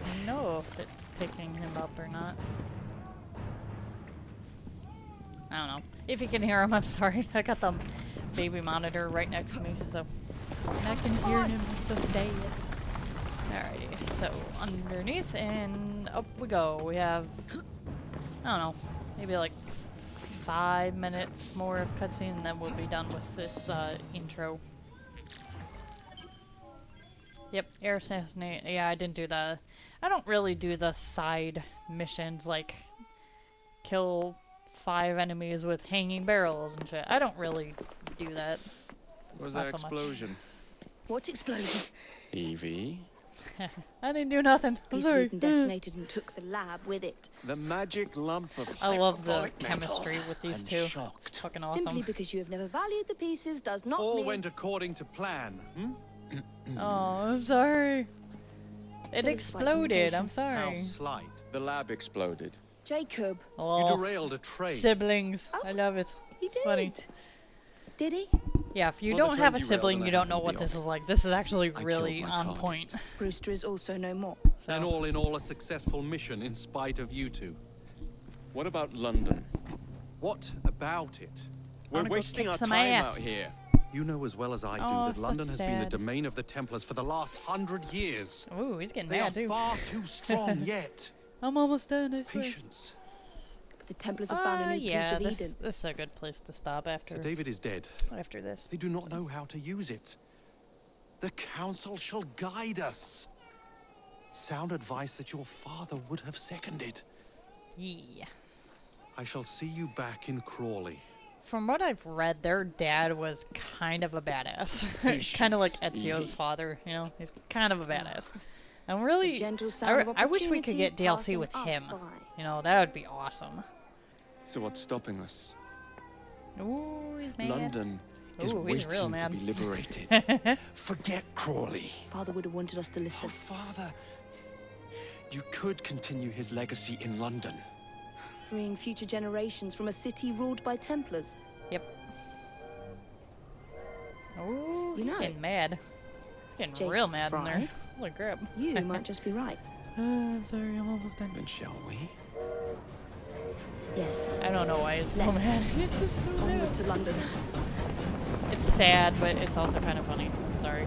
S9: don't know if it's picking him up or not. I don't know. If you can hear him, I'm sorry. I got the baby monitor right next to me, so I can hear him. He's so sad. Alrighty, so underneath and up we go. We have, I don't know, maybe like 5 minutes more of cutscene and then we'll be done with this intro. Yep, air assassinate. Yeah, I didn't do the, I don't really do the side missions like kill 5 enemies with hanging barrels and shit. I don't really do that.
S7: What was
S9: Not
S7: that
S9: so much.
S7: explosion?
S13: What explosion?
S7: Evie?
S9: I didn't do nothing. I'm
S13: Piece of
S9: sorry.
S13: Eden detonated and took the lab with it.
S7: The magic lump of
S9: I love the
S7: hyperbolic metal.
S9: chemistry with these
S7: I'm
S9: two.
S7: shocked.
S9: It's fucking awesome.
S13: Simply because you have never valued the pieces does not
S6: All
S13: mean...
S6: went according to plan,
S9: Oh, I'm sorry. It
S13: There was slight
S9: exploded. I'm
S13: communication.
S6: How
S9: sorry.
S6: slight.
S7: The lab exploded.
S13: Jacob,
S6: You
S9: Oh,
S6: derailed a train.
S9: siblings.
S13: Oh,
S9: I love it.
S13: he
S9: It's
S13: did.
S9: funny.
S13: Did he?
S9: Yeah, if you
S7: Well, the
S9: don't have a
S7: train derailed
S9: sibling,
S7: and
S9: you
S7: I
S9: don't know
S7: happened
S9: what
S7: to be
S9: this
S7: on
S9: is like. This is actually
S7: I
S9: really
S7: killed my
S9: on
S7: target.
S9: point.
S13: Brewster is also no more.
S6: And all in all, a successful mission in spite of you two.
S7: What about London?
S6: What about it?
S7: We're
S9: Wanna go
S7: wasting
S9: kick
S7: our
S9: some
S7: time
S9: ass.
S7: out here.
S6: You know as well as I do
S9: Oh,
S6: that London
S9: such
S6: has been the
S9: sad.
S6: domain of the Templars for the last 100 years.
S9: Ooh, he's getting
S6: They are
S9: mad too.
S6: far too strong yet.
S9: I'm almost done, I swear.
S6: Patience.
S13: The Templars have found a new piece
S9: Yeah,
S13: of
S9: this
S13: Eden.
S9: is a good place to stop after
S6: Sir David is dead.
S9: after this.
S6: They do not know how to use it. The Council shall guide us. Sound advice that your father would have seconded.
S9: Yeah.
S6: I shall see you back in Crawley.
S9: From what I've read, their dad was kind of a badass. Kind of like Ezio's
S7: Evie.
S9: father, you know? He's kind of a badass. I'm really...
S13: gentle sound of
S9: I wish we could get
S13: opportunity
S9: DLC with
S13: passing us
S9: him.
S13: by.
S9: You know, that would be awesome.
S7: So what's stopping us?
S9: Ooh, he's mad.
S7: London is
S9: Ooh, he's real
S7: waiting to
S9: mad.
S7: be liberated. Forget Crawley.
S13: Father would have wanted us to
S7: Oh,
S13: listen.
S7: Father, you could continue his legacy in London.
S13: Freeing future generations from a city ruled by Templars.
S9: Yep. Ooh,
S13: You
S9: he's
S13: know,
S9: getting mad. He's getting
S13: Jake
S9: real mad in there.
S13: Fry,
S9: Holy crap.
S13: You might just be right.
S9: I'm sorry, I'm almost done.
S7: Then shall we?
S13: Yes.
S9: I don't know why he's so
S13: Let's.
S9: mad. He's just so
S13: Onward
S9: mad.
S13: to London.
S9: It's sad, but it's also kind of funny. I'm sorry.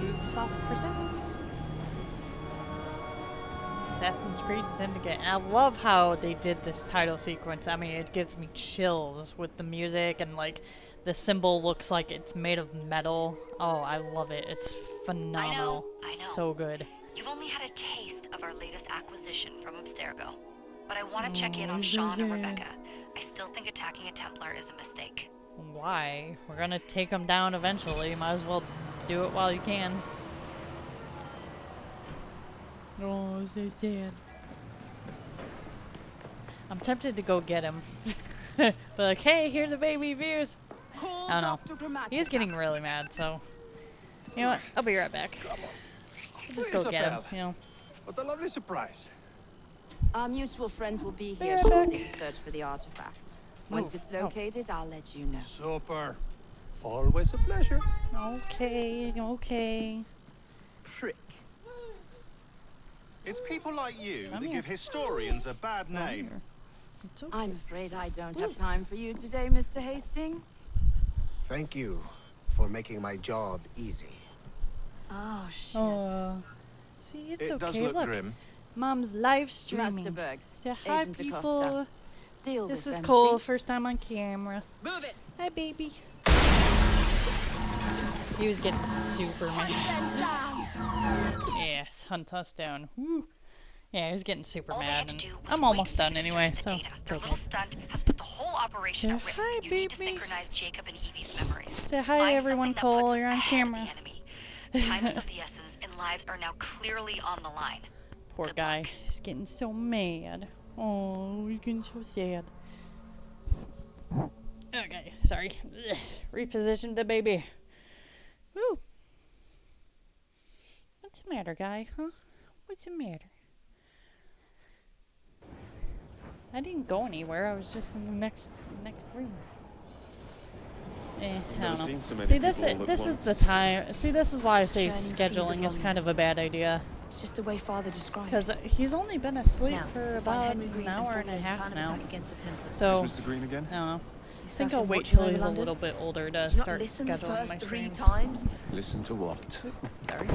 S9: Ubisoft presents Assassin's Creed Syndicate. And I love how they did this title sequence. I mean, it gives me chills with the music and like the symbol looks like it's made of metal. Oh, I love it. It's phenomenal.
S2: I know.
S9: So good.
S2: You've only had a taste of our latest acquisition from Abstergo. But I want to check in
S9: Oh,
S2: on
S9: so
S2: Sean and
S9: sad.
S2: Rebecca. I still think attacking a Templar is a mistake.
S9: Why? We're gonna take them down eventually. Might as well do it while you can. Oh, so sad. I'm tempted to go get him. But like, hey, here's a baby Fuse. I don't know. He's getting really mad, so... You know what? I'll be right back. I'll just go get him, you know.
S8: What a lovely surprise.
S3: Our mutual friends will be
S9: Be
S3: here
S9: right
S3: shortly
S9: back.
S3: to search for the artifact. Once
S9: Oh,
S3: it's located, I'll let you know.
S8: Super. Always a pleasure.
S9: Okay, okay.
S3: Prick.
S4: It's people like you
S9: Come
S4: that
S9: here.
S4: give historians a bad name.
S9: Here. It's okay.
S3: I'm afraid I don't have time for you today, Mr. Hastings.
S14: Thank you for making my job easy.
S3: Oh, shit.
S9: Oh, see, it's
S4: It
S9: okay.
S4: does look
S9: Look,
S4: grim.
S9: Mom's live streaming.
S3: Masterberg,
S9: Say hi,
S3: Agent
S9: people.
S3: Acosta. Deal
S9: This
S3: with
S9: is
S3: them,
S9: Cole.
S3: please.
S9: First time on camera.
S3: Move it!
S9: Hi, baby. He was getting super mad. Yes, hunt us down. Woo. Yeah, he was getting super
S2: All they
S9: mad,
S2: had to
S9: and
S2: do was
S9: I'm
S2: wait
S9: almost
S2: for
S9: done
S2: you to
S9: anyway,
S2: search the
S9: so
S2: data.
S9: it's
S2: Their
S9: okay.
S2: little stunt has put the whole operation
S9: Say
S2: at risk.
S9: hi,
S2: You need to
S9: baby.
S2: synchronize Jacob and Evie's memories.
S9: Say hi,
S2: Find
S9: everyone,
S2: something that
S9: Cole.
S2: puts us
S9: You're on
S2: ahead of
S9: camera.
S2: the enemy. Time is of the essence, and lives are now clearly on the line.
S9: Poor
S2: Good
S9: guy.
S2: luck.
S9: He's getting so mad. Oh, he's getting so sad. Okay, sorry. Ugh. Reposition the baby. Woo. What's the matter, guy? Huh? What's the matter? I didn't go anywhere. I was just in the next room. I
S7: never
S9: don't know.
S7: seen so many
S9: See, this
S7: people all at
S9: this is the
S7: once.
S9: time. See, this is why I say
S13: Turning seas
S9: scheduling is
S13: along.
S9: kind of a bad idea.
S13: It's just the way Father described.
S9: Because he's only been asleep
S13: Now,
S9: for
S13: to find
S9: about
S13: Henry Green
S9: an hour and a
S13: formulate
S9: half
S13: plan of
S9: now.
S13: attack against the Templars.
S9: So,
S7: Is Mr. Green again?
S9: I don't know. I
S13: He
S9: think
S13: says
S9: I'll
S13: some
S9: wait
S13: watching
S9: till
S13: over
S9: he's a
S13: London.
S9: little bit older to
S13: Did you not
S9: start
S13: listen the
S9: scheduling my
S13: first 3
S9: streams.
S13: times?
S7: Listen to what?
S9: Sorry.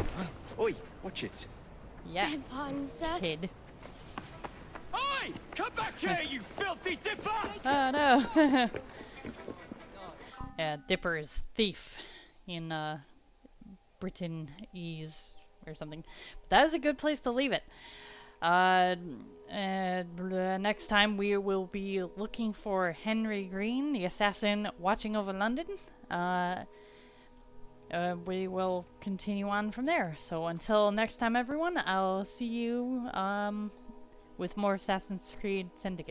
S7: Oi, watch it.
S9: Yeah.
S2: Pardon, sir?
S9: Kid.
S8: Oi! Come back here, you filthy dipper!
S9: Oh no. Yeah, Dipper is thief in Britain-ese or something. But that is a good place to leave it. Next time we will be looking for Henry Green, the assassin watching over London. We will continue on from there. So until next time, everyone, I'll see you with more Assassin's Creed Syndicate.